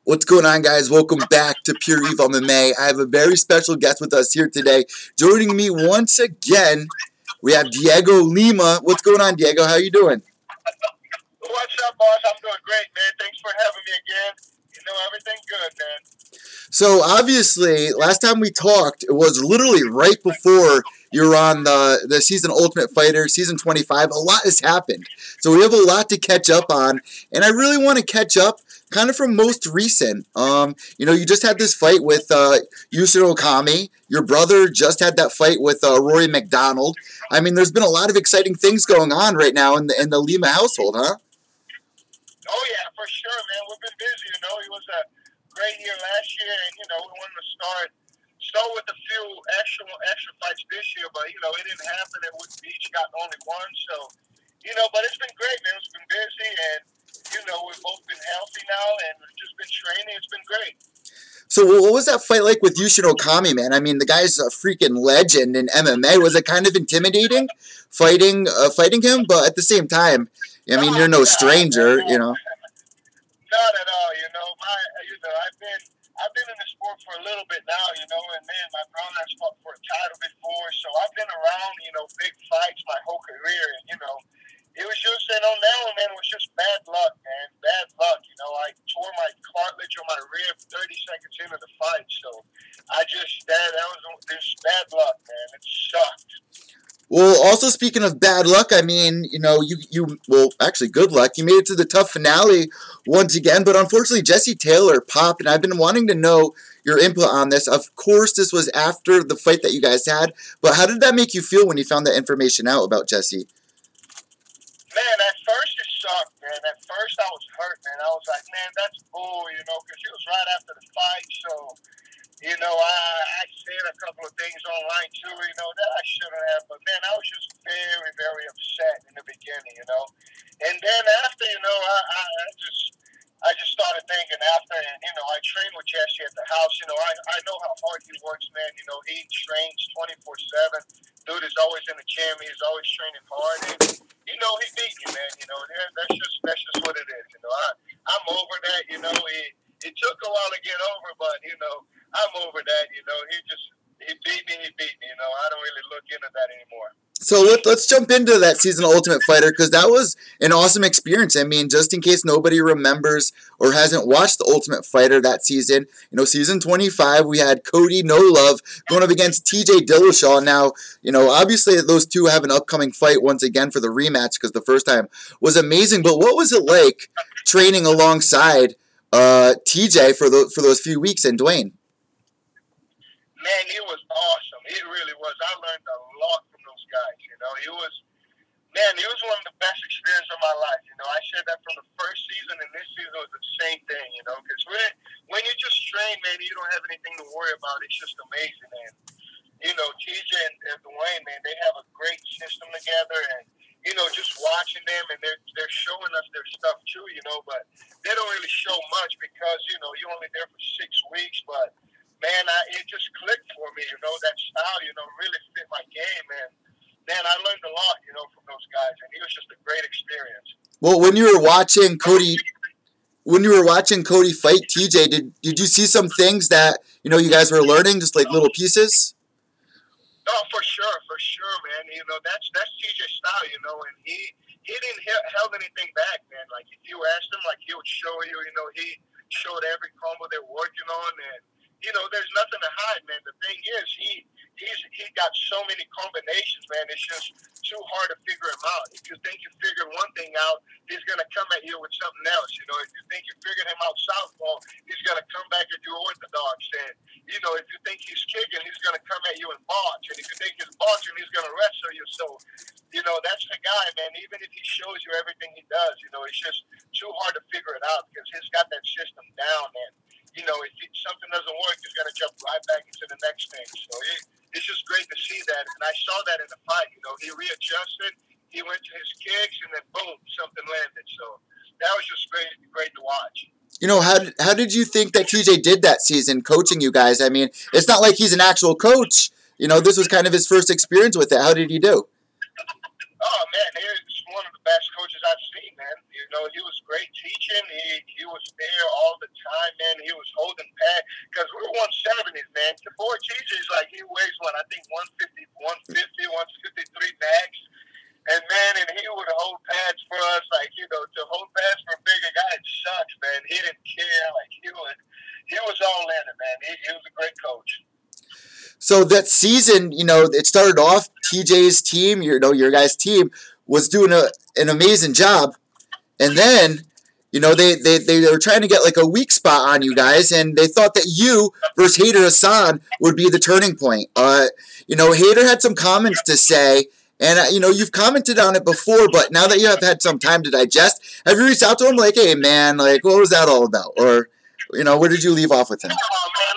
What's going on, guys? Welcome back to Pure Evil MMA. I have a very special guest with us here today. Joining me once again, we have Dhiego Lima. What's going on, Dhiego? How you doing? What's up, boss? I'm doing great, man. Thanks for having me again. You know, everything good, man. So, obviously, last time we talked, it was literally right before you were on the season Ultimate Fighter, season 25. A lot has happened. So, we have a lot to catch up on. And I really want to catch up kind of from most recent. You just had this fight with Yushin Okami. Your brother just had that fight with Rory MacDonald. I mean, there's been a lot of exciting things going on right now in the Lima household, huh? Oh, yeah, for sure, man. We've been busy, you know. It was a great year last year, and, you know, we wanted to start with a few extra fights this year, but, you know, it didn't happen, and we each got only one, so, you know, but it's been great, man. It's been busy, and, you know, we've both been healthy now, and we've just been training. It's been great. So what was that fight like with Yushin Okami, man? I mean, the guy's a freaking legend in MMA. Was it kind of intimidating fighting him? But at the same time, I mean, you're no stranger, you know. Not at all, you know. I've been in the sport for a little bit now, you know, and man, my brother has fought for a title before, so I've been around, you know, big fights my whole career, and you know, it was just, you know, now and then it was just bad luck, man, bad luck. You know, I tore my cartilage on my rib 30 seconds into the fight, so that was just bad luck, man. It sucked. Well, also speaking of bad luck, I mean, you know, well, actually, good luck. You made it to the tough finale once again, but unfortunately, Jesse Taylor popped, and I've been wanting to know your input on this. Of course, this was after the fight that you guys had, but how did that make you feel when you found that information out about Jesse? Man, at first it sucked, man. At first I was hurt, man. I was like, man, that's bull, you know, because it was right after the fight, so... You know, I said a couple of things online, too, you know, that I shouldn't have. But, man, I was just very, very upset in the beginning, you know. And then after, you know, I just started thinking after, and, you know, I trained with Jesse at the house. You know, I know how hard he works, man. You know, he trains 24/7. Dude is always in the gym. He's always training hard. And, you know, he beat me, man. You know, that's just what it is. You know, I'm over that, you know. It took a while to get over, but, you know, I'm over that, you know. He beat me, you know. I don't really look into that anymore. So let's jump into that season of Ultimate Fighter, because that was an awesome experience. I mean, just in case nobody remembers or hasn't watched the Ultimate Fighter that season, you know, season 25, we had Cody No Love going up against TJ Dillashaw. Now, you know, obviously those two have an upcoming fight once again for the rematch, because the first time was amazing. But what was it like training alongside TJ for those few weeks and Dwayne? Man, it was awesome. It really was. I learned a lot from those guys, you know. It was one of the best experiences of my life, you know. I said that from the first season, and this season was the same thing, you know. Because when you just train, man, you don't have anything to worry about. It's just amazing, man. You know, TJ and Dwayne, man, they have a great system together, and, you know, just watching them, and they're showing us their stuff, too, you know. But they don't really show much because, you know, you're only there for 6 weeks, but man, it just clicked for me, you know, that style, you know, really fit my game, and, man, I learned a lot, you know, from those guys, and it was just a great experience. Well, when you were watching Cody fight TJ, did you see some things that, you know, you guys were learning, just like little pieces? Oh, for sure, man. You know, that's TJ's style, you know, and he didn't held anything back, man. Like, if you asked him, like, he would show you, you know, he showed every combo they're working on, and, you know, there's nothing to hide, man. The thing is, he got so many combinations, man. It's just too hard to figure him out. If you think you figured one thing out, he's going to come at you with something else. You know, if you think you figured him out southpaw, he's going to come back at you orthodox. And, you know, if you think he's kicking, he's going to come at you in box. And if you think he's boxing, he's going to wrestle you. So, you know, that's the guy, man. Even if he shows you everything he does, you know, it's just too hard to figure it out because he's got that system down, man. You know, if something doesn't work, he's going to jump right back into the next thing. So it's just great to see that. And I saw that in the fight. You know, he readjusted, he went to his kicks, and then boom, something landed. So that was just great to watch. You know, how did you think that TJ did that season coaching you guys? I mean, it's not like he's an actual coach. You know, this was kind of his first experience with it. How did he do? Oh, man, he's one of the the best coaches I've seen, man. You know, he was great teaching. He was there all the time, man. He was holding pad because we're 170s, man. The boy TJ's like, he weighs what, I think 153 max. And man, and he would hold pads for us, like, you know, to hold pads for a bigger guy, it sucks, man. He didn't care, like he was all in it, man. He was a great coach. So that season, you know, it started off TJ's team, your guys' team was doing an amazing job, and then, you know, they were trying to get like a weak spot on you guys, and they thought that you versus Hader Hassan would be the turning point. You know, Hader had some comments to say, and you know, you've commented on it before, but now that you have had some time to digest, have you reached out to him like, hey man, like what was that all about, or you know, where did you leave off with him? Oh man,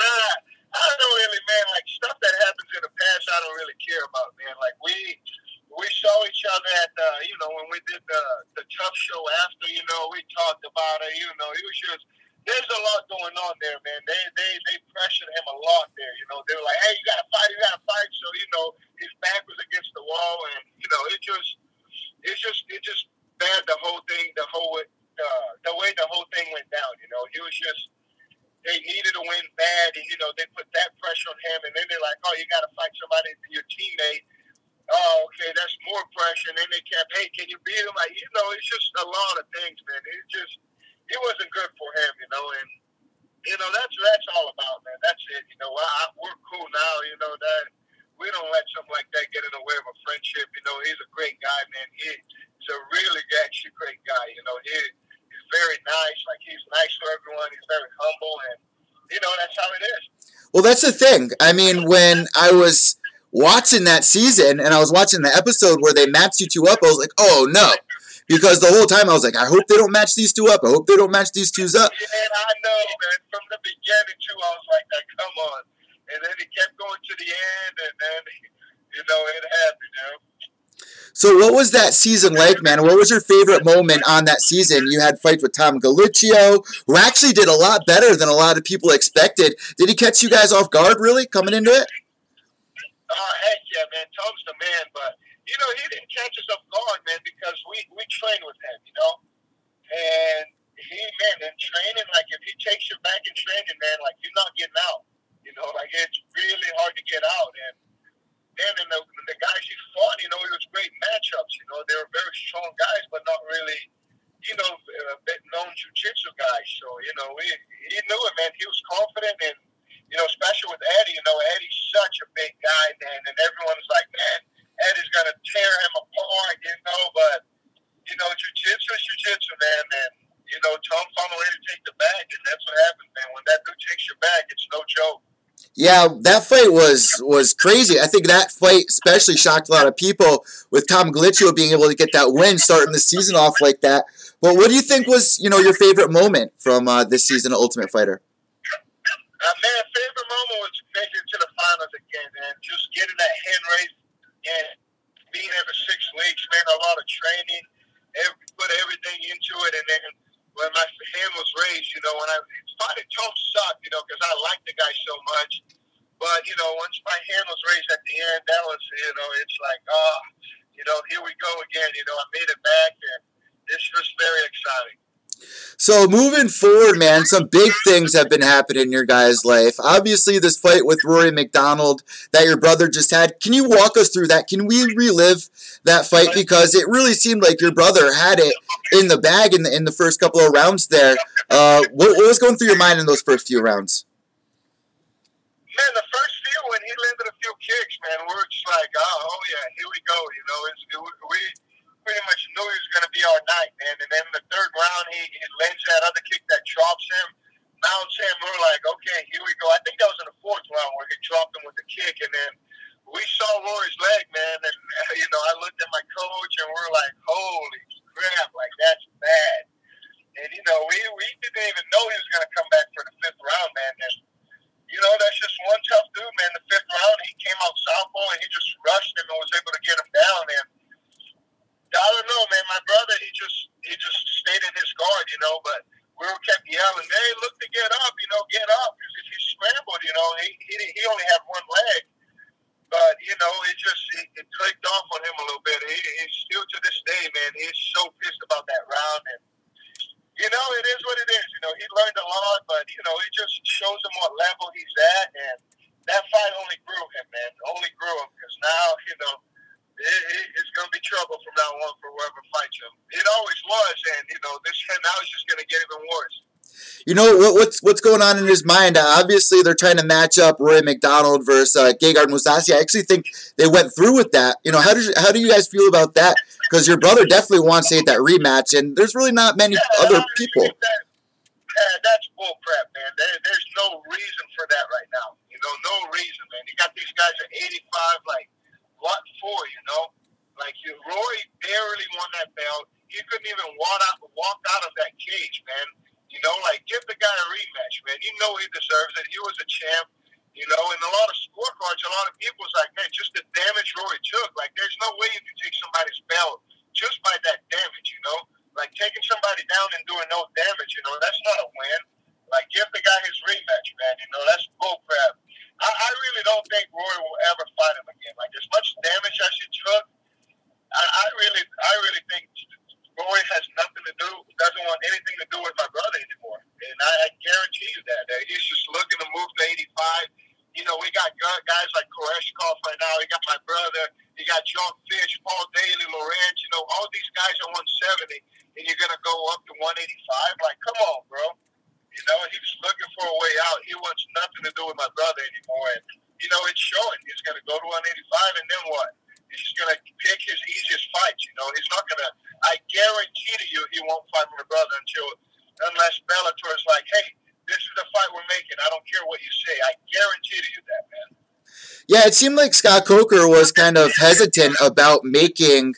I don't really, man, like stuff that happens in the past, I don't really care about, man. Like we saw each other at you know, when we did the tough show after, you know, we talked about it, you know, it was just, there's a lot going on there, man. They pressured him a lot there, you know. They were like, hey, you gotta fight. So, you know, his back was against the wall, and you know, it just bad, the whole thing, the way the whole thing went down, you know. He was just, they needed to win bad, and you know, they put that pressure on him, and then they're like, oh, you got to fight somebody, your teammate. Oh, okay, that's more pressure. And then they kept, hey, can you beat him? Like, you know, it's just a lot of things, man. It wasn't good for him, you know, and you know, that's all about, man. That's it, you know. We're cool now, you know, that we don't let something like that get in the way of a friendship. You know, he's a great guy, man. He's a really actually great guy, you know. He's very nice. Like, he's nice to everyone. He's very humble, and you know, that's how it is. Well, that's the thing. I mean, when I was watching that season and I was watching the episode where they matched you two up, I was like, oh no. Because the whole time I was like, I hope they don't match these two up. I hope they don't match these twos up. Yeah, I know, man. From the beginning, too, I was like, that, come on. And then it kept going to the end, and then, you know, it happened, you know. So what was that season like, man? What was your favorite moment on that season? You had fights with Tom Galicchio, who actually did a lot better than a lot of people expected. Did he catch you guys off guard, really, coming into it? Oh, heck yeah, man. Tom's the man, but, you know, he didn't catch us off guard, man, because we trained with him, you know. And he, man, in training, like, if he takes you back in training, man, like, you're not getting out. You know, like, it's really hard to get out. And then the guys he fought, you know, it was great matchups. You know, they were very strong guys, but not really, you know, a bit known jiu-jitsu guys. So, you know, he knew it, man. He was confident, and, you know, especially with Eddie, you know, Eddie's such a big guy, man, and everyone's like, man, Eddie's going to tear him apart, you know, but, you know, jiu-jitsu is jiu-jitsu, man, and, you know, Tom found a way to take the bag, and that's what happens, man. When that dude takes your bag, it's no joke. Yeah, that fight was crazy. I think that fight especially shocked a lot of people with Tom Galicchio being able to get that win, starting the season off like that. But what do you think was, you know, your favorite moment from this season of Ultimate Fighter? Man, favorite moment was making it to the finals again, man. Just getting that hand raise and being there for 6 weeks, man. A lot of training, put everything into it, and then when my hand was raised, you know, when I fighting Tom sucked, you know, because I liked the guy so much. But, you know, once my hand was raised at the end, that was, you know, it's like, oh, you know, here we go again. You know, I made it back, and it's just very exciting. So moving forward, man, some big things have been happening in your guys' life. Obviously, this fight with Rory MacDonald that your brother just had. Can you walk us through that? Can we relive that fight? Because it really seemed like your brother had it in the bag in the first couple of rounds there. What was going through your mind in those first few rounds? Man, the first few, when he landed a few kicks, man, we're just like, oh yeah, here we go. You know, we pretty much knew he was going to be our night, man. And then in the third round, he lands that other kick that drops him, mounts him. We're like, okay, here we go. I think that was in the fourth round where he dropped him with the kick. And then we saw Rory's leg, man. And, you know, I looked at my coach, and we're like, holy crap, like, that's bad. And, you know, we didn't even know he was going to come back for the fifth round, man. And, you know, that's just one tough dude, man. The fifth round, he came out southpaw, and he just rushed him and was able to get him down. And I don't know, man. My brother, he just stayed in his guard, you know. But we kept yelling, "Hey, look to get up, you know, get up!" Because if he scrambled, you know, he only had one leg. But you know, it clicked off on him a little bit. He still to this day, man. he's so pissed about that round. And, you know, it is what it is. You know, he learned a lot, but, you know, it just shows him what level he's at. And that fight only grew him, man. Only grew him because now, you know, it's going to be trouble from now on for whoever fights him. It always was, and, you know, this now is just going to get even worse. You know what's going on in his mind? Obviously, they're trying to match up Rory MacDonald versus Gegard Mousasi. I actually think they went through with that. You know, how do you guys feel about that? Because your brother definitely wants to hit that rematch, and there's really not many other people. That's bull crap, man. There's no reason for that right now. You know, no reason, man. You got these guys at 85, like, what for, you know? Like, Rory barely won that belt. He couldn't even walk out of that cage, man. You know, like, give the guy a rematch, man. You know he deserves it. He was a champ, you know, and a lot of scorecards, a lot of people was like, man, just the damage Rory took. Like, there's no way you can take somebody's belt just by that damage, you know? Like, taking somebody down and doing no damage, you know, that's not a win. Like, give the guy his rematch, man. You know, that's bull crap. I really don't think Rory will ever fight him again. Like, as much damage as he took, I really think Rory has nothing to do, doesn't want anything to do with my brother anymore. And I guarantee you that. He's just looking to move to 85. You know, we got guys like Koreshkov right now. We got my brother. You got John Fitch, Paul Daly, Lawrence. You know, all these guys are 170, and you're going to go up to 185? Like, come on, bro. You know, he's looking for a way out. He wants nothing to do with my brother anymore. And, you know, it's showing. He's going to go to 185, and then what? He's just going to pick his easiest fights, you know. He's not going to – I guarantee to you he won't fight my brother unless Bellator is like, hey, this is the fight we're making. I don't care what you say. I guarantee to you that, man. Yeah, it seemed like Scott Coker was kind of hesitant about making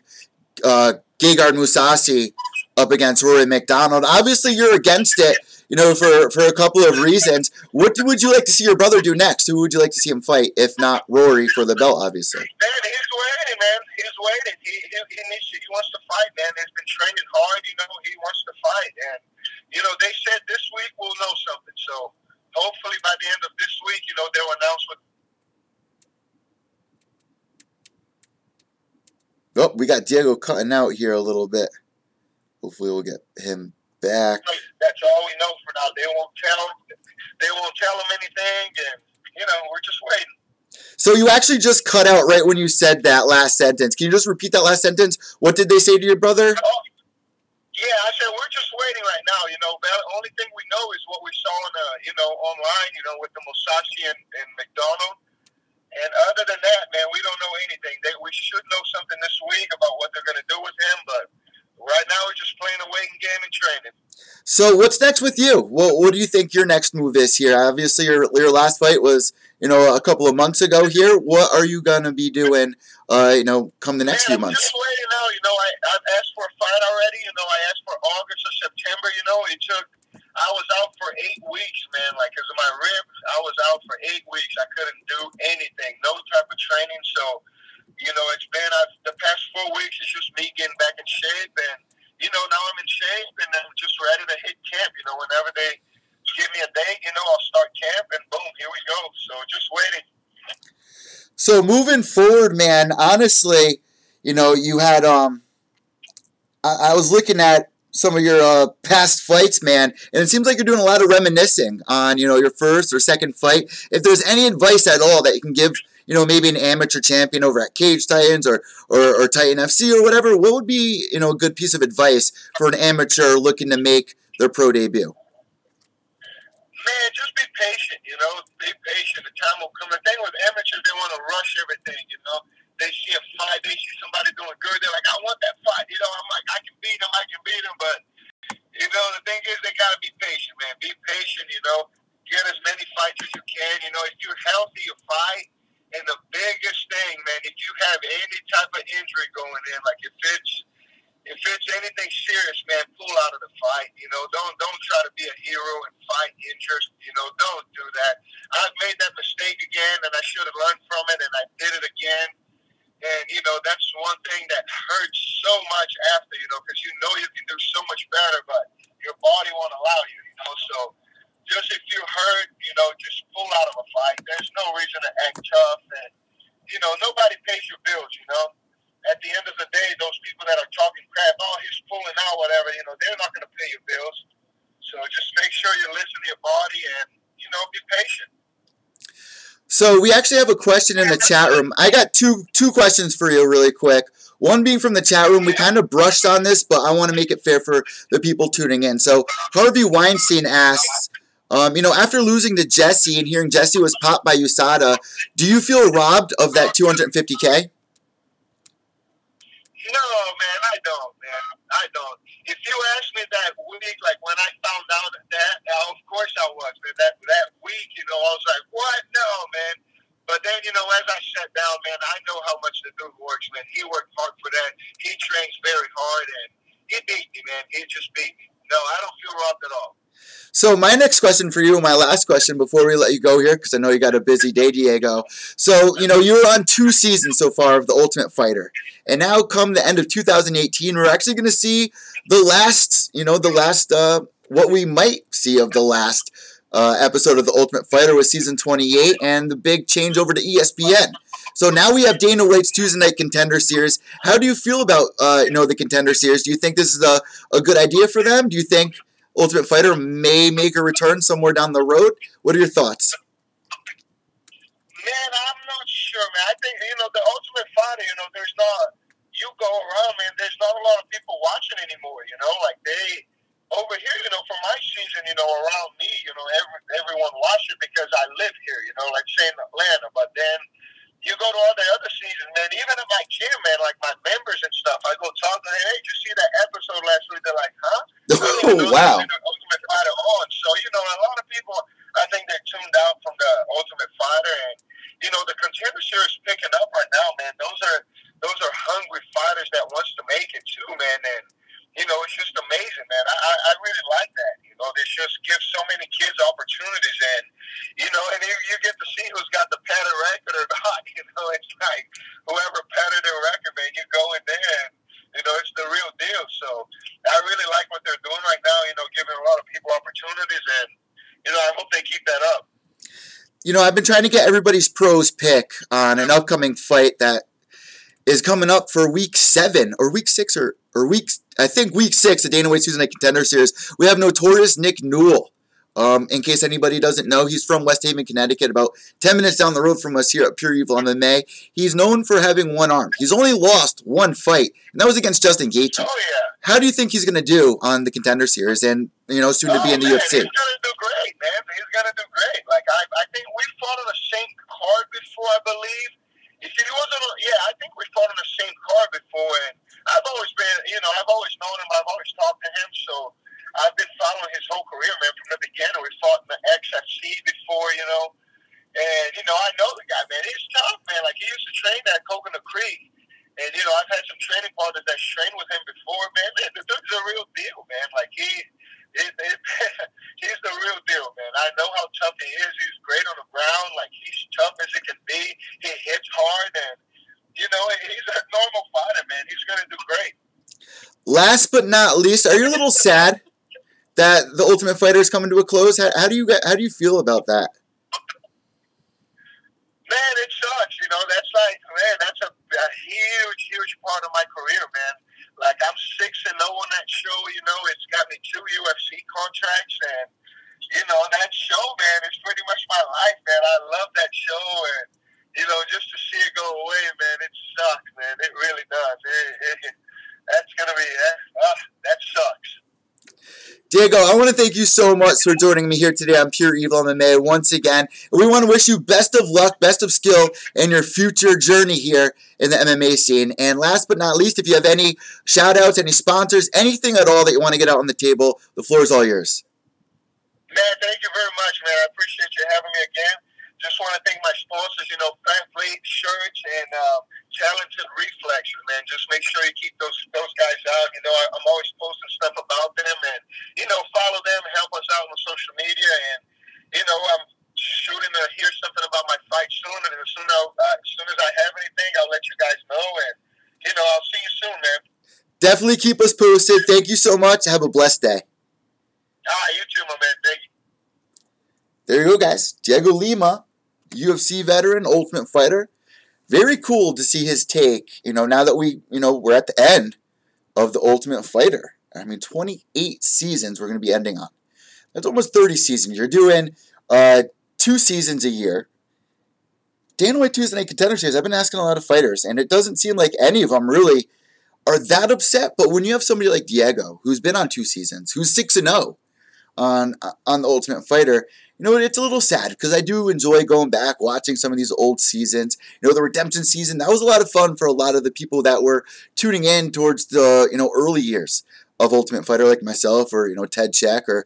Gegard Mousasi up against Rory MacDonald. Obviously, you're against it, you know, for a couple of reasons. What would you like to see your brother do next? Who would you like to see him fight, if not Rory, for the belt, obviously? Man, he's waiting, man. He's waiting. He wants to fight, man. He's been training hard, you know. He wants to fight. And, you know, they said this week we'll know something. So, hopefully by the end of this week, you know, they'll announce what. Oh, we got Dhiego cutting out here a little bit. Hopefully we'll get him back. That's all we know for now. They won't tell him anything, and, you know, we're just waiting. So you actually just cut out right when you said that last sentence. Can you just repeat that last sentence? What did they say to your brother? Oh, yeah, I said we're just waiting right now. You know, the only thing we know is what we saw online, you know, with the Mousasi and MacDonald. And other than that, man, we don't know anything. We should know something this week about what they're going to do with him, but right now we're just playing a waiting game and training. So what's next with you? What do you think your next move is here? Obviously, your last fight was, you know, a couple of months ago here. What are you going to be doing, you know, come the next few months? I'm just waiting now. You know, I've asked for a fight already. You know, I asked for August or September. You know, I was out for 8 weeks, man. Like, because of my ribs, I was out for 8 weeks. I couldn't do anything, no type of training. So, you know, it's been the past 4 weeks. It's just me getting back in shape, and you know, now I'm in shape, and I'm just ready to hit camp. You know, whenever they give me a date, you know, I'll start camp, and boom, here we go. So just waiting. So moving forward, man, honestly, you know, you had I was looking at some of your past fights, man, and it seems like you're doing a lot of reminiscing on, you know, your first or second fight. If there's any advice at all that you can give, you know, maybe an amateur champion over at Cage Titans or Titan FC or whatever, what would be, you know, a good piece of advice for an amateur looking to make their pro debut? Man, just be patient, you know. Be patient. The time will come. The thing with amateurs, they want to rush everything, you know. They see a fight, they see somebody doing good, they're like, I want that fight. You know, I'm like, I can beat him, but, you know, the thing is, they got to be patient, man. Be patient, you know. Get as many fights as you can. You know, if you're healthy, you fight. And the biggest thing, man, if you have any type of injury going in, like if it's anything serious, man, pull out of the fight. You know, don't try to be a hero and fight injured. You know, don't do that. I've made that mistake again, and I should have learned from it, and I did it again. And, you know, that's one thing that hurts so much after, you know, because you know you can do so much better, but your body won't allow you, you know. So just if you're hurt, you know, just pull out of a fight. There's no reason to act tough. And, you know, nobody pays your bills, you know. at the end of the day, those people that are talking crap, oh, he's pulling out, whatever, you know, they're not going to pay your bills. So just make sure you listen to your body and, you know, be patient. So we actually have a question in the chat room. I got two questions for you really quick. One being from the chat room. We kind of brushed on this, but I want to make it fair for the people tuning in. So Harvey Weinstein asks, you know, after losing to Jesse and hearing Jesse was popped by USADA, do you feel robbed of that $250K? No, man, I don't, man. I don't. If you asked me that week, like when I found out that, of course I was, man. That week, you know, I was like, what? No, man. But then, you know, as I sat down, man, I know how much the dude works, man. He worked hard for that. He trains very hard, and he beat me, man. He just beat me. No, I don't feel robbed at all. So my next question for you, my last question before we let you go here, because I know you got a busy day, Dhiego. So, you know, you were on 2 seasons so far of The Ultimate Fighter. And now come the end of 2018, we're actually going to see the last, you know, what we might see of the last episode of The Ultimate Fighter with season 28 and the big change over to ESPN. So now we have Dana White's Tuesday Night Contender Series. How do you feel about, you know, the Contender Series? Do you think this is a good idea for them? Do you think Ultimate Fighter may make a return somewhere down the road? What are your thoughts? Man, I'm not sure, man. I think, you know, the Ultimate Fighter, you know, there's not, you go around, man, there's not a lot of people watching anymore, you know, like over here, you know, for my season, you know, around me, you know, everyone watched it because I live here, you know, like say in Atlanta, but then you go to all the other seasons, man, even at my gym, man, like my members and stuff, I go talk to them, hey, did you see that episode last week? They're like, huh? Oh, wow. Ultimate Fighter on. So, you know, a lot of people, I think they're tuned out from the Ultimate Fighter, and, you know, the Contender Series picking up right now, man. Those are hungry fighters that wants to make it too, man, and, you know, it's just amazing, man. I really like that. You know, this just gives so many kids opportunities, and, you know, and you get to see who's got the padded record or not. You know, it's like whoever padded their record, man, you go in there and, you know, it's the real deal. So I really like what they're doing right now, you know, giving a lot of people opportunities, and, you know, I hope they keep that up. You know, I've been trying to get everybody's pros pick on an upcoming fight that is coming up for week 7 or week 6 or I think week 6 of Dana White's Tuesday Night Contender Series. We have notorious Nick Newell. In case anybody doesn't know, he's from West Haven, Connecticut, about 10 minutes down the road from us here at Pure Evil MMA. He's known for having one arm. He's only lost one fight, and that was against Justin Gaethje. Oh, yeah. How do you think he's going to do on the Contender Series and, you know, soon to be in the UFC? He's going to do great, man. He's going to do great. Like, I think we fought on the same card before, I believe. If he wasn't, I think we fought on the same card before, and I've always been, you know, I've always known him, I've always talked to him, so I've been following his whole career, man, from the beginning. We fought in the XFC before, you know, and, you know, I know the guy, man. He's tough, man. Like, he used to train at Coconut Creek, and, you know, I've had some training partners that trained with him before, man. The dude's a real deal, man. Like, he's the real deal, man. I know how tough he is. He's great on the ground. Like, he's tough as he can be. He hits hard, and, you know, he's a normal fighter, man. He's going to do great. Last but not least, are you a little sad that the Ultimate Fighter is coming to a close? How do you feel about that? Man, it sucks. You know, that's like, man, that's a huge part of my career, man. Like, I'm 6-0 on that show. You know, it's got me 2 UFC contracts, and, you know, that show, man, is pretty much my life, man. I love that show, and, you know, just to see it go away, man, it sucks, man. It really does. That's going to be, that sucks. Dhiego, I want to thank you so much for joining me here today on Pure Evil MMA once again. We want to wish you best of luck, best of skill in your future journey here in the MMA scene. And last but not least, if you have any shout-outs, any sponsors, anything at all that you want to get out on the table, the floor is all yours. Man, thank you very much, man. I appreciate you having me again. Just want to thank my sponsors, you know, Fan Fleet Shirts and Talented Reflexes, man. Just make sure you keep those guys out. You know, I'm always posting stuff about them, and, you know, follow them, help us out on social media, and, you know, I'm shooting to hear something about my fight soon, and as soon as I have anything, I'll let you guys know, and, you know, I'll see you soon, man. Definitely keep us posted. Thank you so much. Have a blessed day. You too, my man. Thank you. There you go, guys. Dhiego Lima, UFC veteran, Ultimate Fighter. very cool to see his take, now that we're at the end of The Ultimate Fighter. I mean, 28 seasons we're going to be ending on. That's almost 30 seasons. You're doing 2 seasons a year. Dana White Tuesday Night Contender Series, I've been asking a lot of fighters, and it doesn't seem like any of them really are that upset. But when you have somebody like Dhiego, who's been on 2 seasons, who's 6-0 on The Ultimate Fighter, it's a little sad because I do enjoy going back, watching some of these old seasons. The Redemption season, that was a lot of fun for a lot of the people that were tuning in towards the, early years of Ultimate Fighter, like myself or, Ted Check or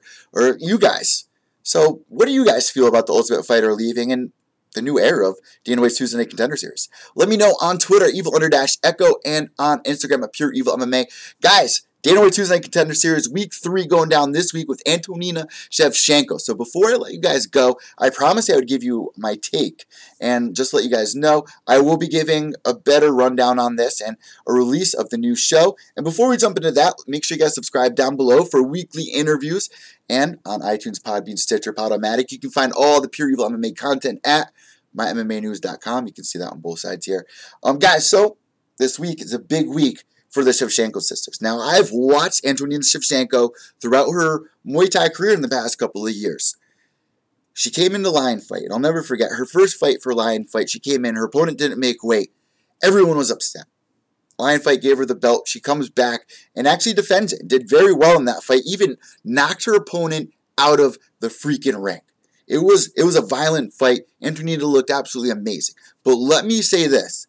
you guys. So what do you guys feel about the Ultimate Fighter leaving and the new era of Dana White's Tuesday Night Contender Series? Let me know on Twitter, Evil_Echo, and on Instagram at Pure Evil MMA. Guys, Dana White Tuesday Night Contender Series, Week 3 going down this week with Antonina Shevchenko. So before I let you guys go, I promised I would give you my take. And just to let you guys know, I will be giving a better rundown on this and a release of the new show. And before we jump into that, make sure you guys subscribe down below for weekly interviews. And on iTunes, Podbean, Stitcher, Podomatic, you can find all the Pure Evil MMA content at mymmanews.com. You can see that on both sides here. Guys, so this week is a big week for the Shevchenko sisters. Now, I've watched Antonina Shevchenko throughout her Muay Thai career in the past couple of years. She came into Lion Fight. I'll never forget her first fight for Lion Fight. She came in, her opponent didn't make weight. Everyone was upset. Lion Fight gave her the belt. She comes back and actually defends it. Did very well in that fight. Even knocked her opponent out of the freaking ring. It was a violent fight. Antonina looked absolutely amazing. But let me say this.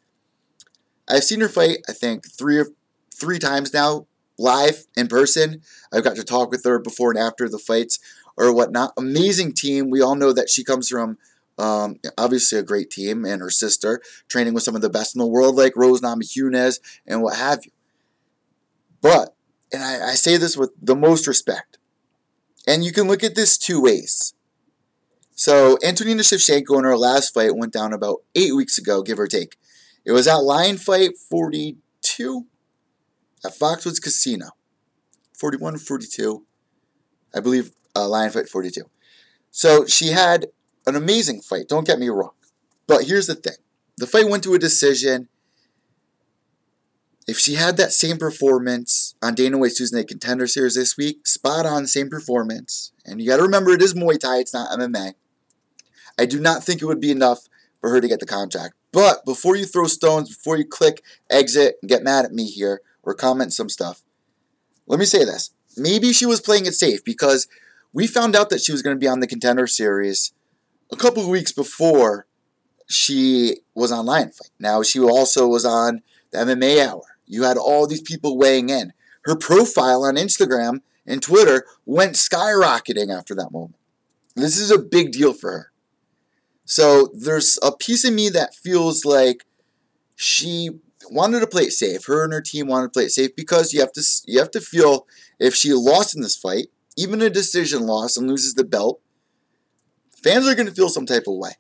I've seen her fight, I think, three times now, live, in person. I've got to talk with her before and after the fights or whatnot. Amazing team. We all know that she comes from, obviously, a great team, and her sister, training with some of the best in the world, like Rose Namajunas and what have you. But, and I say this with the most respect, and you can look at this 2 ways. So, Antonina Shevchenko in her last fight went down about 8 weeks ago, give or take. It was at Lion Fight 42 at Foxwoods Casino. 41 or 42. I believe Lion Fight 42. So, she had an amazing fight, don't get me wrong. But here's the thing. The fight went to a decision. If she had that same performance on Dana White's Tuesday Night Contender Series this week, spot on, same performance. And you got to remember, it is Muay Thai, it's not MMA. I do not think it would be enough for her to get the contract. But before you throw stones, before you click exit and get mad at me here or comment some stuff, let me say this. Maybe she was playing it safe because we found out that she was going to be on the Contender Series a couple of weeks before she was on Lion Fight. Now, she also was on the MMA Hour. You had all these people weighing in. Her profile on Instagram and Twitter went skyrocketing after that moment. This is a big deal for her. So there's a piece of me that feels like she wanted to play it safe. Her and her team wanted to play it safe because you have to feel if she lost in this fight, even a decision loss and loses the belt, fans are going to feel some type of way.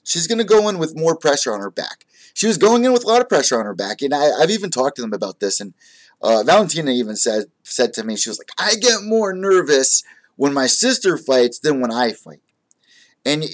She's going to go in with more pressure on her back. She was going in with a lot of pressure on her back, and I've even talked to them about this, and Valentina even said to me, she was like, I get more nervous when my sister fights than when I fight. And,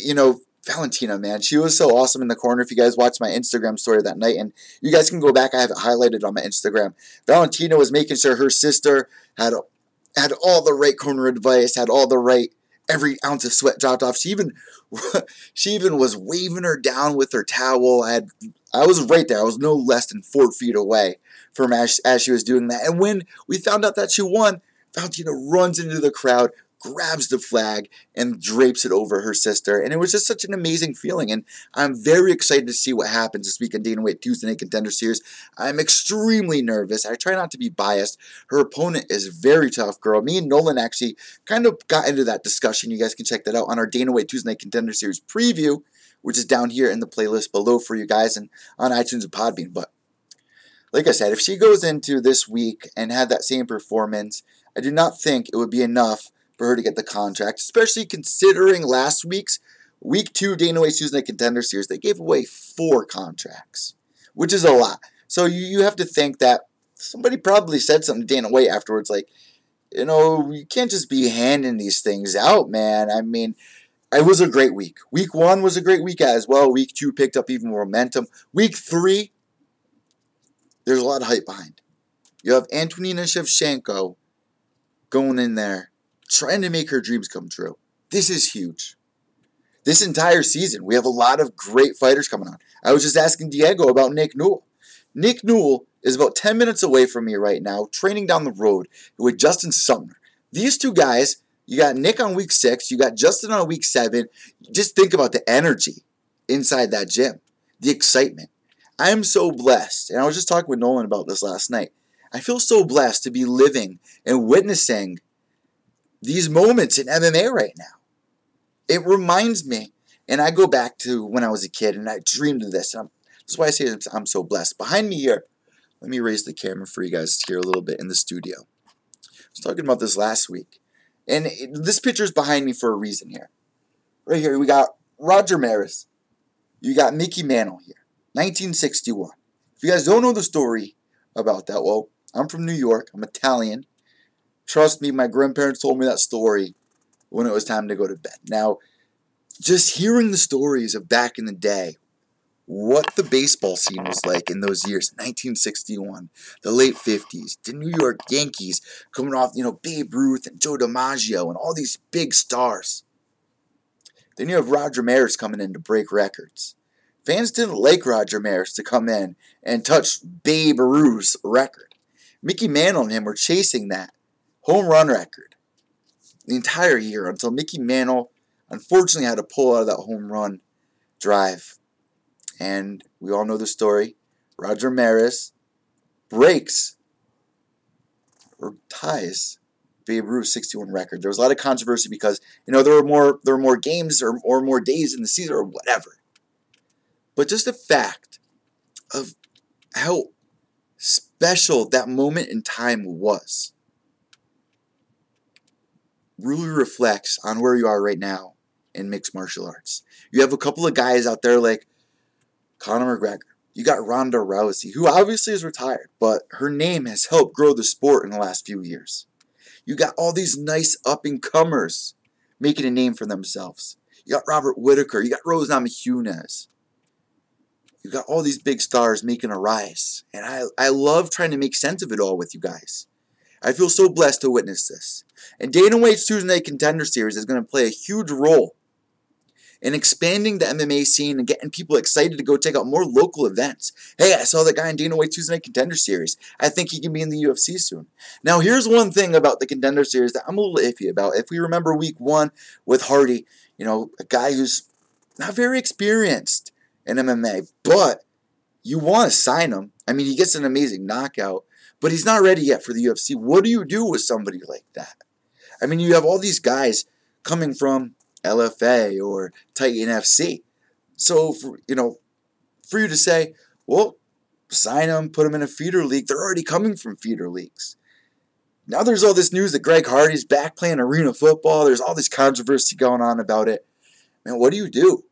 Valentina, man, she was so awesome in the corner. If you guys watched my Instagram story that night, and you guys can go back, I have it highlighted on my Instagram. Valentina was making sure her sister had all the right corner advice, had all the right, every ounce of sweat dropped off. She even was waving her down with her towel. I was right there. I was no less than 4 feet away from as she was doing that. And when we found out that she won, Valentina runs into the crowd, grabs the flag, and drapes it over her sister. And it was just such an amazing feeling. And I'm very excited to see what happens this week in Dana White Tuesday Night Contender Series. I'm extremely nervous. I try not to be biased. Her opponent is a very tough girl. Me and Nolan actually kind of got into that discussion. You guys can check that out on our Dana White Tuesday Night Contender Series preview, which is down here in the playlist below for you guys and on iTunes and Podbean. But like I said, if she goes into this week and had that same performance, I do not think it would be enough for her to get the contract, especially considering last week's Week 2 Dana White Tuesday Night Contender Series. They gave away 4 contracts, which is a lot. So you have to think that somebody probably said something to Dana White afterwards, like, you can't just be handing these things out, man. I mean, it was a great week. Week 1 was a great week as well. Week 2 picked up even more momentum. Week 3, there's a lot of hype behind. You have Antonina Shevchenko going in there, trying to make her dreams come true. This is huge. This entire season, we have a lot of great fighters coming on. I was just asking Dhiego about Nick Newell. Nick Newell is about 10 minutes away from me right now, training down the road with Justin Sumner. These two guys, you got Nick on week 6, you got Justin on week 7. Just think about the energy inside that gym, the excitement. I am so blessed, and I was just talking with Nolan about this last night. I feel so blessed to be living and witnessing these moments in MMA right now. It reminds me, and I go back to when I was a kid, and I dreamed of this. That's why I say I'm so blessed. Behind me here, let me raise the camera for you guys to hear a little bit in the studio. I was talking about this last week, and this picture is behind me for a reason here. Right here, we got Roger Maris. You got Mickey Mantle here, 1961. If you guys don't know the story about that, well, I'm from New York. I'm Italian. Trust me, my grandparents told me that story when it was time to go to bed. Now, just hearing the stories of back in the day, what the baseball scene was like in those years, 1961, the late 50s, the New York Yankees coming off, Babe Ruth and Joe DiMaggio and all these big stars. Then you have Roger Maris coming in to break records. Fans didn't like Roger Maris to come in and touch Babe Ruth's record. Mickey Mantle and him were chasing that home run record the entire year until Mickey Mantle unfortunately had to pull out of that home run drive. And we all know the story. Roger Maris breaks or ties Babe Ruth's 61 record. There was a lot of controversy because there were more games or more days in the season or whatever. But just the fact of how special that moment in time was really reflects on where you are right now in mixed martial arts. You have a couple of guys out there like Conor McGregor. You got Ronda Rousey, who obviously is retired, but her name has helped grow the sport in the last few years. You got all these nice up-and-comers making a name for themselves. You got Robert Whittaker. You got Rose Namajunas. You got all these big stars making a rise. And I love trying to make sense of it all with you guys. I feel so blessed to witness this. And Dana White's Tuesday Night Contender Series is going to play a huge role in expanding the MMA scene and getting people excited to go check out more local events. Hey, I saw that guy in Dana White's Tuesday Night Contender Series. I think he can be in the UFC soon. Now, here's one thing about the Contender Series that I'm a little iffy about. If we remember week 1 with Hardy, a guy who's not very experienced in MMA, but you want to sign him. I mean, he gets an amazing knockout, but he's not ready yet for the UFC. What do you do with somebody like that? I mean, you have all these guys coming from LFA or Titan FC. So, for you to say, well, sign them, put them in a feeder league, they're already coming from feeder leagues. Now there's all this news that Greg Hardy's back playing arena football. There's all this controversy going on about it. Man, what do you do?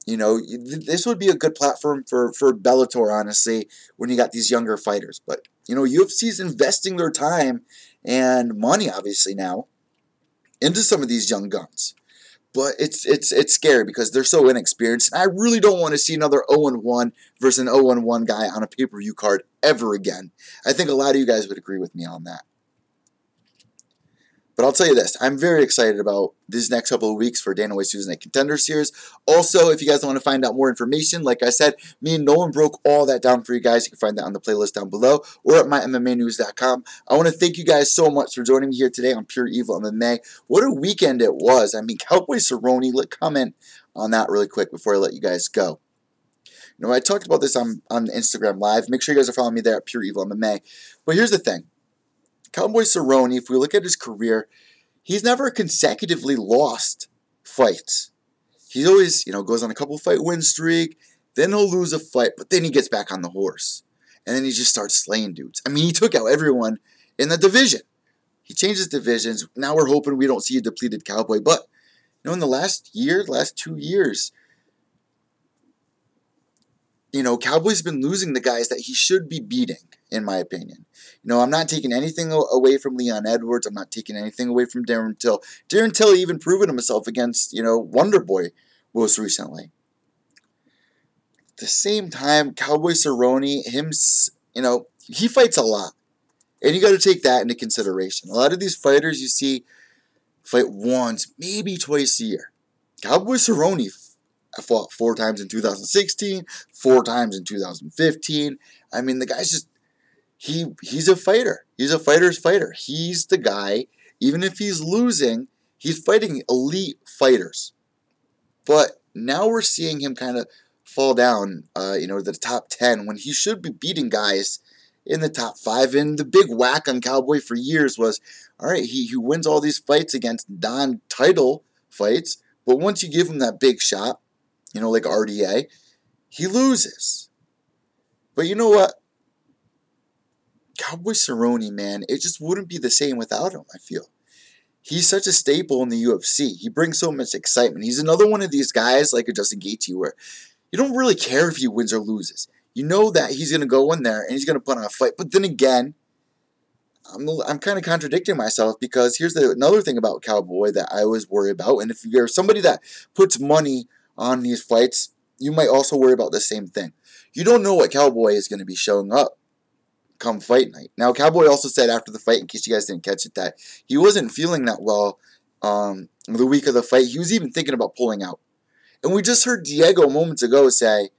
This would be a good platform for Bellator, honestly, when you got these younger fighters. But, UFC's investing their time and money, obviously, now into some of these young guns. But it's scary because they're so inexperienced. And I really don't want to see another 0-1 versus an 0-1 guy on a pay-per-view card ever again. I think a lot of you guys would agree with me on that. But I'll tell you this, I'm very excited about these next couple of weeks for Dana White's Tuesday Night Contender Series. Also, if you guys want to find out more information, like I said, me and Nolan broke all that down for you guys. You can find that on the playlist down below or at mymmanews.com. I want to thank you guys so much for joining me here today on Pure Evil MMA. What a weekend it was. I mean, Cowboy Cerrone, comment on that really quick before I let you guys go. I talked about this on Instagram Live. Make sure you guys are following me there at Pure Evil MMA. But here's the thing. Cowboy Cerrone, if we look at his career, he's never consecutively lost fights. He always, goes on a couple fight win streak, then he'll lose a fight, but then he gets back on the horse. And then he just starts slaying dudes. I mean, he took out everyone in the division. He changed his divisions. Now we're hoping we don't see a depleted Cowboy. But, in the last 2 years, Cowboy's been losing the guys that he should be beating, in my opinion. I'm not taking anything away from Leon Edwards. I'm not taking anything away from Darren Till. Darren Till even proven himself against, Wonder Boy most recently. At the same time, Cowboy Cerrone, he fights a lot. And you got to take that into consideration. A lot of these fighters you see fight once, maybe twice a year. Cowboy Cerrone fought 4 times in 2016, 4 times in 2015. I mean, the guy's just, he's a fighter. He's a fighter's fighter. He's the guy, even if he's losing, he's fighting elite fighters. But now we're seeing him kind of fall down, the top 10 when he should be beating guys in the top 5. And the big whack on Cowboy for years was, all right, he wins all these fights against non-title fights, but once you give him that big shot, like RDA, he loses. But you know what? Cowboy Cerrone, man, it just wouldn't be the same without him, I feel. He's such a staple in the UFC. He brings so much excitement. He's another one of these guys, like a Justin Gaethje, where you don't really care if he wins or loses. You know that he's going to go in there and he's going to put on a fight. But then again, I'm kind of contradicting myself, because here's another thing about Cowboy that I always worry about. And if you're somebody that puts money on these fights, you might also worry about the same thing. You don't know what Cowboy is going to be showing up come fight night. Now, Cowboy also said after the fight, in case you guys didn't catch it, that he wasn't feeling that well the week of the fight. He was even thinking about pulling out. And we just heard Dhiego moments ago say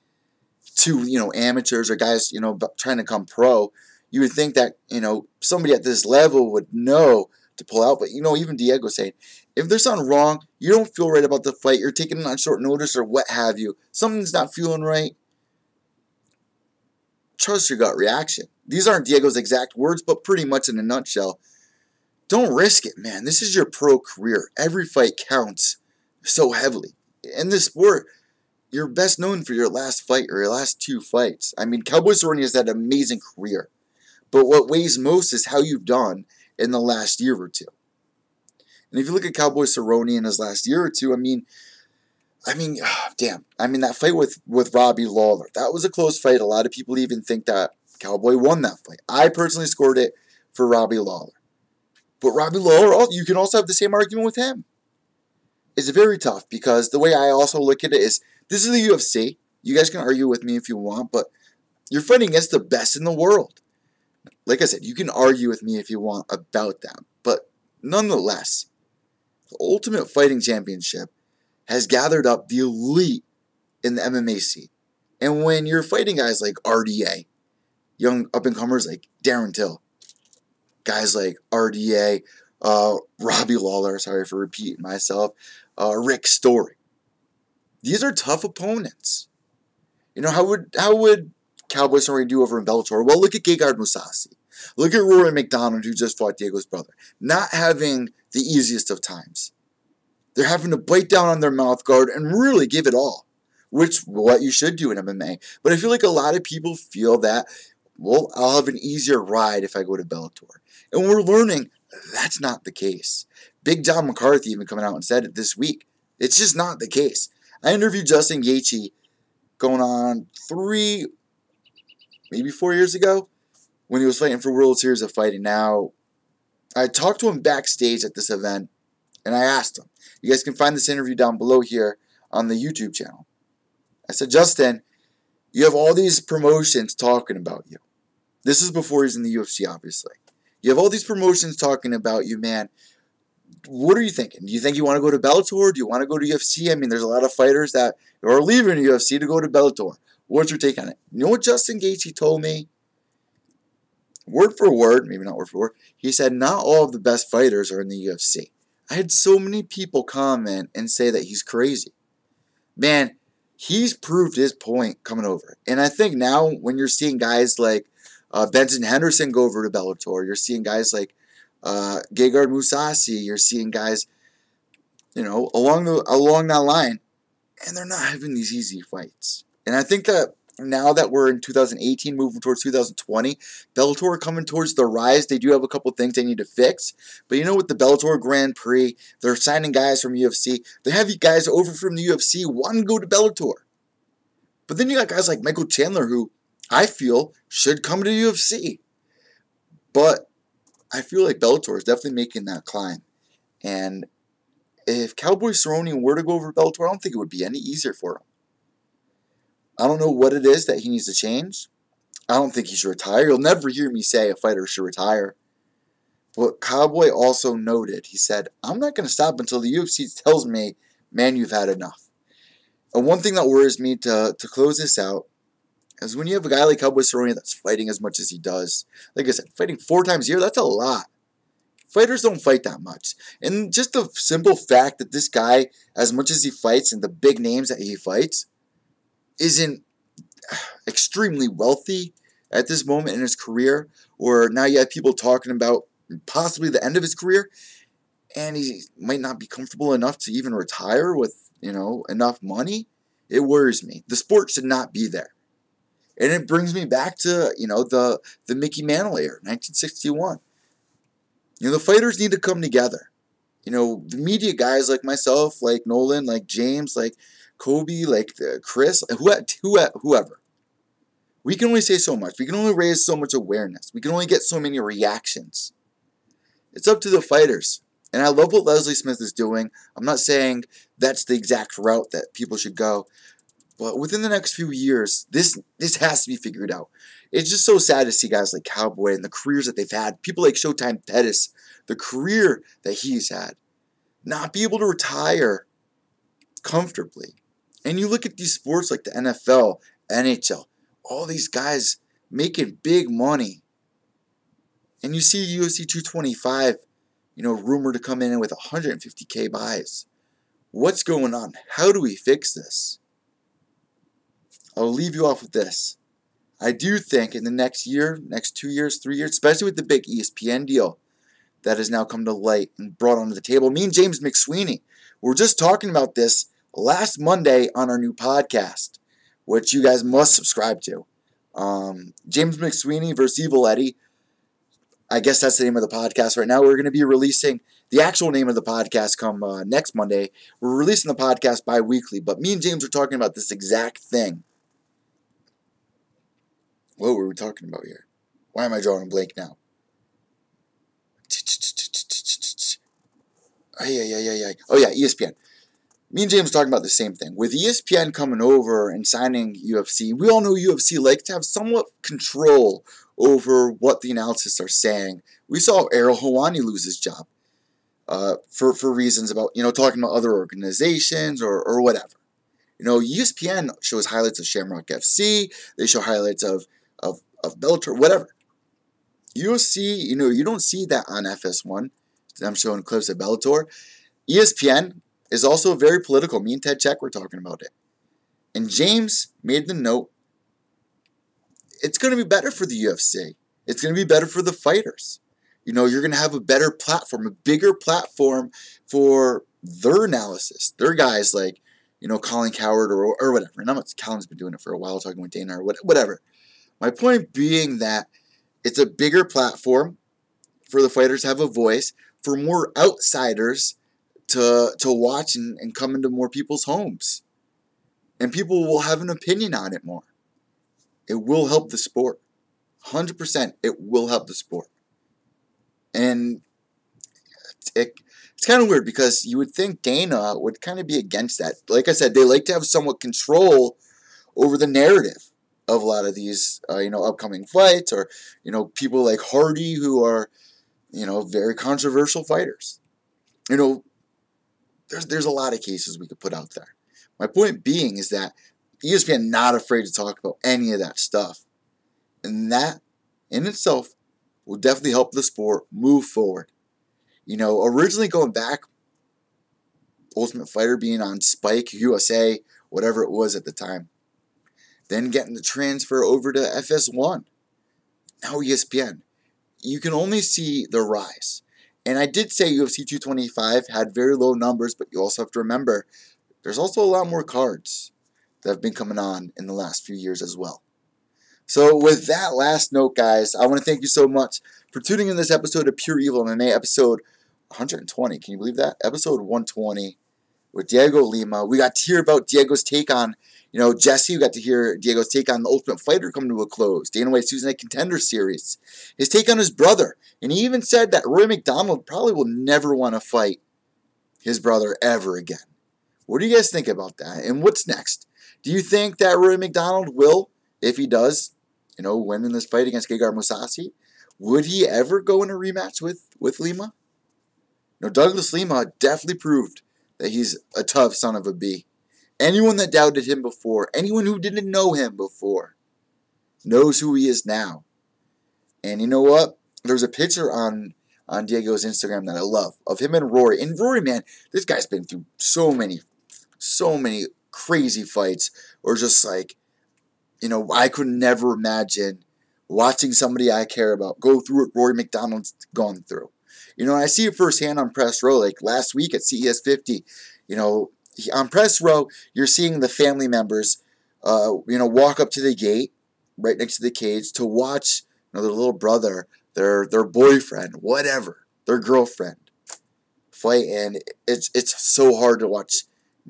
to, amateurs or guys, trying to come pro, you would think that, somebody at this level would know to pull out. But, even Dhiego saying, if there's something wrong, you don't feel right about the fight, you're taking it on short notice or what have you, something's not feeling right, trust your gut reaction. These aren't Diego's exact words, but pretty much in a nutshell. Don't risk it, man. This is your pro career. Every fight counts so heavily. In this sport, you're best known for your last fight or your last 2 fights. I mean, Cowboy Cerrone has had an amazing career. But what weighs most is how you've done in the last year or 2. And if you look at Cowboy Cerrone in his last year or 2, damn. That fight with Robbie Lawler, that was a close fight. A lot of people even think that Cowboy won that fight. I personally scored it for Robbie Lawler. But Robbie Lawler, you can also have the same argument with him. It's very tough, because the way I also look at it is, this is the UFC. You guys can argue with me if you want, but you're fighting against the best in the world. Like I said, you can argue with me if you want about that. But nonetheless, the Ultimate Fighting Championship has gathered up the elite in the MMA scene. And when you're fighting guys like RDA, young up-and-comers like Darren Till, guys like RDA, Robbie Lawler, sorry for repeating myself, Rick Story, these are tough opponents. How would Cowboy Cerrone do over in Bellator? Well, look at Gegard Mousasi. Look at Rory MacDonald, who just fought Diego's brother. Not having the easiest of times. They're having to bite down on their mouth guard and really give it all, which what you should do in MMA. But I feel like a lot of people feel that, well, I'll have an easier ride if I go to Bellator. And we're learning that's not the case. Big John McCarthy even coming out and said it this week. It's just not the case. I interviewed Justin Gaethje going on 3, maybe 4 years ago, when he was fighting for World Series of Fighting. Now, I talked to him backstage at this event, and I asked him. You guys can find this interview down below here on the YouTube channel. I said, Justin, you have all these promotions talking about you. This is before he's in the UFC, obviously. You have all these promotions talking about you, man. What are you thinking? Do you think you want to go to Bellator? Do you want to go to UFC? There's a lot of fighters that are leaving UFC to go to Bellator. What's your take on it? You know what Justin Gaethje told me? Word for word, maybe not word for word, he said not all of the best fighters are in the UFC. I had so many people comment and say that he's crazy. Man, he's proved his point coming over. And I think now when you're seeing guys like Benson Henderson go over to Bellator, you're seeing guys like Gegard Mousasi, you're seeing guys, along that line, and they're not having these easy fights. And I think that now that we're in 2018, moving towards 2020, Bellator coming towards the rise. They do have a couple things they need to fix. But with the Bellator Grand Prix, they're signing guys from UFC. They have guys over from the UFC wanting to go to Bellator. But then you got guys like Michael Chandler, who I feel should come to UFC. But I feel like Bellator is definitely making that climb. And if Cowboy Cerrone were to go over Bellator, I don't think it would be any easier for him. I don't know what it is that he needs to change. I don't think he should retire. You'll never hear me say a fighter should retire. But Cowboy also noted, he said, I'm not going to stop until the UFC tells me, man, you've had enough. And one thing that worries me to close this out is when you have a guy like Cowboy Cerrone that's fighting as much as he does. Like I said, fighting 4 times a year, that's a lot. Fighters don't fight that much. And just the simple fact that this guy, as much as he fights and the big names that he fights, isn't extremely wealthy at this moment in his career, or now you have people talking about possibly the end of his career, and he might not be comfortable enough to even retire with, enough money. It worries me. The sport should not be there. And it brings me back to, the Mickey Mantle era, 1961. The fighters need to come together. The media guys like myself, like Nolan, like James, like Kobe, like Chris, whoever. We can only say so much. We can only raise so much awareness. We can only get so many reactions. It's up to the fighters. And I love what Leslie Smith is doing. I'm not saying that's the exact route that people should go. But within the next few years, this has to be figured out. It's just so sad to see guys like Cowboy and the careers that they've had. People like Showtime Pettis, the career that he's had, not be able to retire comfortably. And you look at these sports like the NFL, NHL, all these guys making big money. And you see UFC 225, rumored to come in with 150K buys. What's going on? How do we fix this? I'll leave you off with this. I do think in the next year, next 2 years, 3 years, especially with the big ESPN deal that has now come to light and brought onto the table, me and James McSweeney were just talking about this last Monday on our new podcast, which you guys must subscribe to. James McSweeney versus Evil Eddie. I guess that's the name of the podcast right now. We're going to be releasing the actual name of the podcast come next Monday. We're releasing the podcast bi-weekly, but me and James were talking about this exact thing. What were we talking about here? Why am I drawing a blank now? Oh, yeah, ESPN. Me and James were talking about the same thing. With ESPN coming over and signing UFC, we all know UFC likes to have somewhat control over what the analysts are saying. We saw Errol Hawani lose his job for reasons about, talking about other organizations or whatever. ESPN shows highlights of Shamrock FC. They show highlights of Bellator, whatever. UFC, you don't see that on FS1. I'm showing clips of Bellator. ESPN is also very political. Me and Ted Check were talking about it. And James made the note, it's going to be better for the UFC. It's going to be better for the fighters. You're going to have a better platform, a bigger platform for their analysis. Their guys like, Colin Cowherd or whatever. And I'm not, Colin's been doing it for a while, talking with Dana or whatever. My point being that it's a bigger platform for the fighters to have a voice, for more outsiders to watch and come into more people's homes. And people will have an opinion on it more. It will help the sport. 100% it will help the sport. And it's kind of weird because you would think Dana would kind of be against that. Like I said, they like to have somewhat control over the narrative of a lot of these, upcoming fights, or, people like Hardy who are, very controversial fighters. There's a lot of cases we could put out there. My point being is that ESPN not afraid to talk about any of that stuff. And that, in itself, will definitely help the sport move forward. Originally going back, Ultimate Fighter being on Spike, USA, whatever it was at the time. Then getting the transfer over to FS1. Now ESPN. You can only see the rise. And I did say UFC 225 had very low numbers, but you also have to remember, there's also a lot more cards that have been coming on in the last few years as well. So with that last note, guys, I want to thank you so much for tuning in this episode of Pure Evil MMA, episode 120. Can you believe that? Episode 120. with Dhiego Lima. We got to hear about Diego's take on, Jesse. We got to hear Diego's take on the Ultimate Fighter coming to a close. Dana White's Tuesday Night Contender Series. His take on his brother. And he even said that Rory MacDonald probably will never want to fight his brother ever again. What do you guys think about that? And what's next? Do you think that Rory MacDonald will, if he does, win in this fight against Gegard Mousasi, would he ever go in a rematch with Lima? Douglas Lima definitely proved that he's a tough son of a bee. Anyone that doubted him before, anyone who didn't know him before, knows who he is now. And you know what? There's a picture on Diego's Instagram that I love of him and Rory. And Rory, man, this guy's been through so many crazy fights. Or just like, I could never imagine watching somebody I care about go through what Rory MacDonald's gone through. I see it firsthand on press row. Like last week at CES 50, on press row, you're seeing the family members, walk up to the gate right next to the cage to watch, their little brother, their boyfriend, whatever, their girlfriend fight, and it's so hard to watch,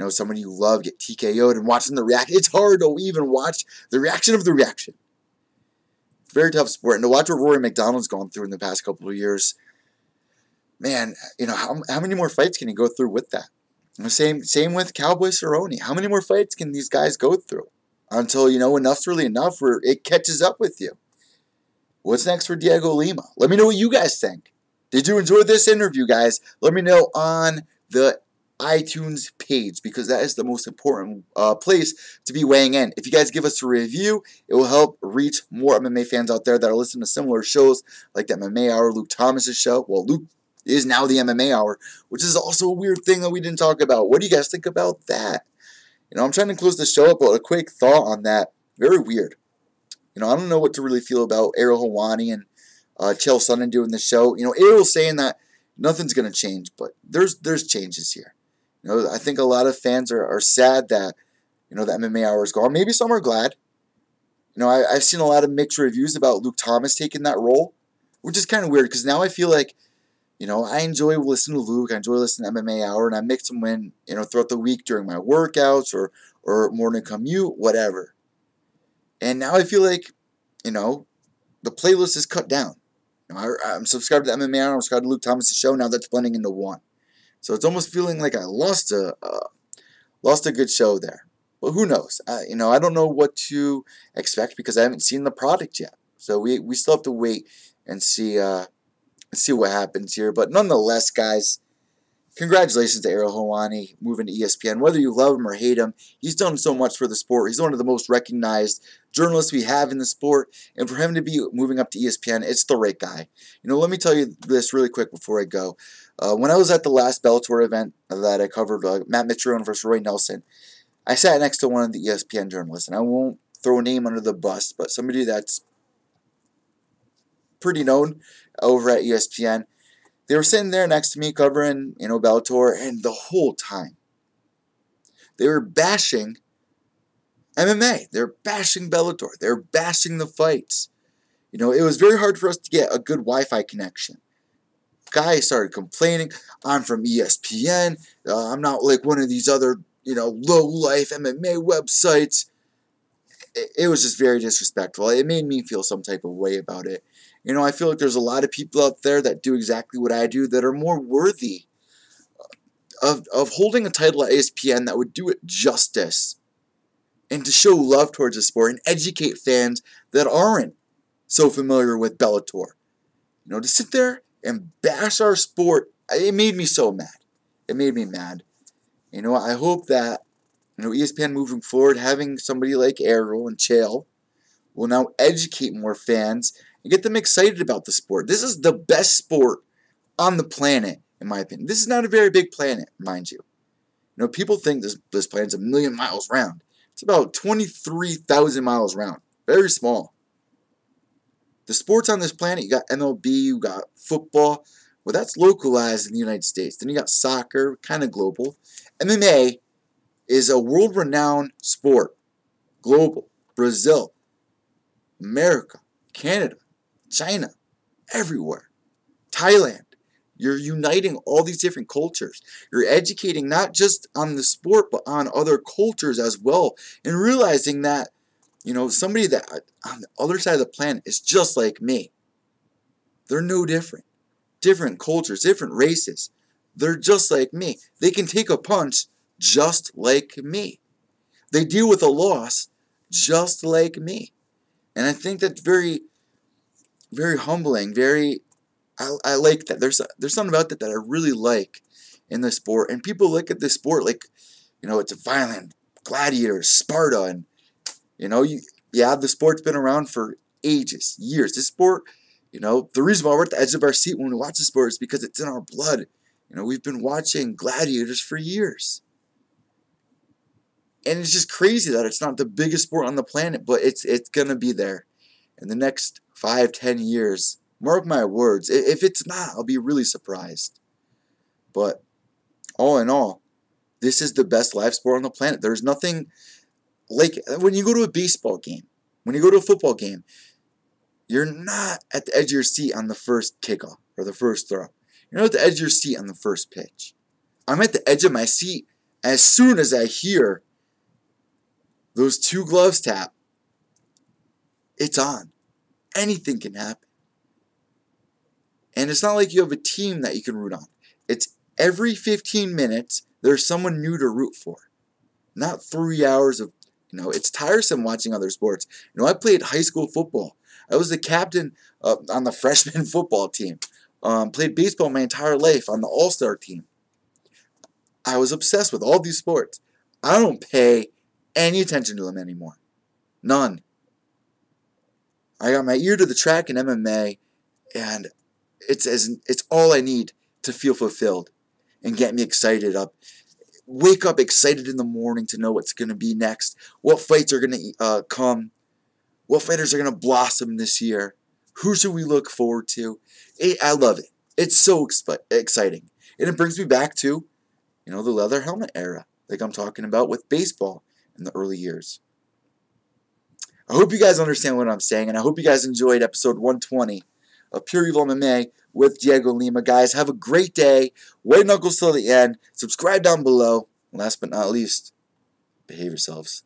somebody you love get TKO'd and watching the reaction. It's hard to even watch the reaction of the reaction. Very tough sport, and to watch what Rory MacDonald's gone through in the past couple of years. Man, how many more fights can he go through with that? Same with Cowboy Cerrone. How many more fights can these guys go through until, enough's really enough where it catches up with you? What's next for Dhiego Lima? Let me know what you guys think. Did you enjoy this interview, guys? Let me know on the iTunes page, because that is the most important place to be weighing in. If you guys give us a review, it will help reach more MMA fans out there that are listening to similar shows like the MMA Hour, Luke Thomas's show. Well, Luke is now the MMA Hour, which is also a weird thing that we didn't talk about. What do you guys think about that? I'm trying to close the show up, but a quick thought on that. Very weird. I don't know what to really feel about Ariel Helwani and Chael Sonnen doing the show. Ariel's saying that nothing's going to change, but there's changes here. I think a lot of fans are sad that, the MMA Hour is gone. Maybe some are glad. I've seen a lot of mixed reviews about Luke Thomas taking that role, which is kind of weird, because now I feel like, I enjoy listening to Luke. I enjoy listening to MMA Hour, and I mix them in, throughout the week during my workouts or morning commute, whatever. And now I feel like, the playlist is cut down. I'm subscribed to MMA Hour. I'm subscribed to Luke Thomas' show. Now that's blending into one. So it's almost feeling like I lost a good show there. But who knows? I don't know what to expect because I haven't seen the product yet. So we still have to wait and see what happens here. But nonetheless, guys, congratulations to Ariel Helwani moving to ESPN. Whether you love him or hate him, he's done so much for the sport. He's one of the most recognized journalists we have in the sport. And for him to be moving up to ESPN, it's the right guy. Let me tell you this really quick before I go. When I was at the last Bellator event that I covered, Matt Mitrione versus Roy Nelson, I sat next to one of the ESPN journalists. And I won't throw a name under the bus, but somebody that's pretty known over at ESPN. They were sitting there next to me covering, Bellator, and the whole time they were bashing MMA. They're bashing Bellator. They're bashing the fights. It was very hard for us to get a good Wi-Fi connection. Guy started complaining, I'm from ESPN. I'm not like one of these other, low-life MMA websites. It was just very disrespectful. It made me feel some type of way about it. I feel like there's a lot of people out there that do exactly what I do that are more worthy of holding a title at ESPN that would do it justice and to show love towards the sport and educate fans that aren't so familiar with Bellator. To sit there and bash our sport, it made me so mad. It made me mad. I hope that, ESPN moving forward, having somebody like Ariel and Chael will now educate more fans and get them excited about the sport. This is the best sport on the planet, in my opinion. This is not a very big planet, mind you. People think this planet's 1 million miles round. It's about 23,000 miles round. Very small. The sports on this planet, you got MLB, you got football. Well, that's localized in the United States. Then you got soccer, kind of global. MMA is a world-renowned sport. Global. Brazil, America, Canada, China, everywhere. Thailand. You're uniting all these different cultures. You're educating not just on the sport, but on other cultures as well. And realizing that, somebody that on the other side of the planet is just like me. They're no different. Different cultures, different races. They're just like me. They can take a punch just like me. They deal with a loss just like me. And I think that's very, very humbling. I like that. There's something about that I really like in the sport. And people look at this sport like, it's a violent gladiator, Sparta, and the sport's been around for ages, years. This sport, the reason why we're at the edge of our seat when we watch the sport is because it's in our blood. We've been watching gladiators for years. And it's just crazy that it's not the biggest sport on the planet, but it's going to be there in the next 5-10 years. Mark my words. If it's not, I'll be really surprised. But all in all, this is the best live sport on the planet. There's nothing like when you go to a baseball game, when you go to a football game, you're not at the edge of your seat on the first kickoff or the first throw. You're not at the edge of your seat on the first pitch. I'm at the edge of my seat as soon as I hear those two gloves tap. It's on. Anything can happen. And it's not like you have a team that you can root on. It's every 15 minutes, there's someone new to root for. Not 3 hours of, it's tiresome watching other sports. I played high school football. I was the captain on the freshman football team. Played baseball my entire life on the all-star team. I was obsessed with all these sports. I don't pay any attention to them anymore. None. I got my ear to the track in MMA, and it's all I need to feel fulfilled and get me excited up. Wake up excited in the morning to know what's going to be next. What fights are going to come. What fighters are going to blossom this year. Who should we look forward to? I love it. It's so exciting. And it brings me back to, the leather helmet era, like I'm talking about with baseball in the early years. I hope you guys understand what I'm saying, and I hope you guys enjoyed episode 120 of Pure Evil MMA with Dhiego Lima. Guys, have a great day. White knuckles till the end. Subscribe down below. And last but not least, behave yourselves.